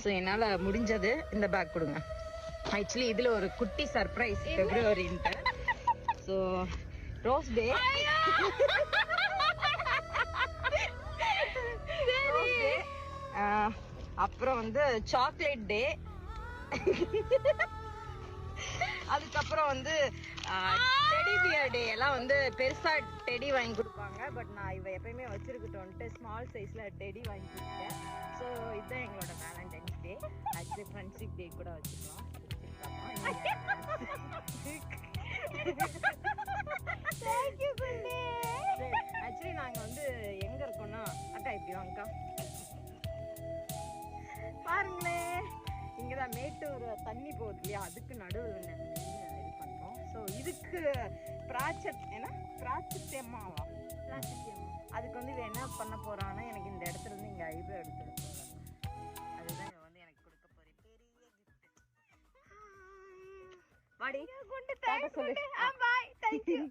So என்னால முடிஞ்சது இந்த பேக் கொடுங்க. ஆக்சுவலி இதுல ஒரு குட்டி சர்ப்ரைஸ் பிப்ரவரின்ட்டு. ஸோ ரோஸ் டே, அப்புறம் வந்து சாக்லேட் டே, அதுக்கப்புறம் வந்து டெடி பியர் டே எல்லாம் வந்து பெருசா டெடி வாங்கி கொடுப்பாங்க. பட் நான் இவ எப்பயுமே வச்சிருக்கிட்டோன்ட்டு ஸ்மால் சைஸ்ல டெடி வாங்கி கொடுத்தேன். ஸோ இதுதான் எங்களோட வேலண்டைன்ஸ் டே. ஆக்சுவலி ஃப்ரெண்ட்ஷிப் டே கூட வச்சுக்கலாம். ஆக்சுவலி நாங்க வந்து எங்க இருக்கோம்னா, அக்கா இப்படி வாங்கக்கா பாருங்களே, இங்கதான் மேட்டூர் தண்ணி போகுது இல்லையா, அதுக்கு நடுவில் இது பண்றோம். ஸோ இதுக்கு பிராச்சத்தியம்மாவா, அதுக்கு வந்து இவ என்ன பண்ண போறான்னா, எனக்கு இந்த இடத்துல இருந்து இங்க ஐப்ரோ எடுத்துட்டு போறாங்க. அதுதான் இவ வந்து எனக்கு கொடுக்க போறேன் பெரிய கிஃப்ட். வாடி கொண்டு சொல்லு. பாய், தேங்க் யூ.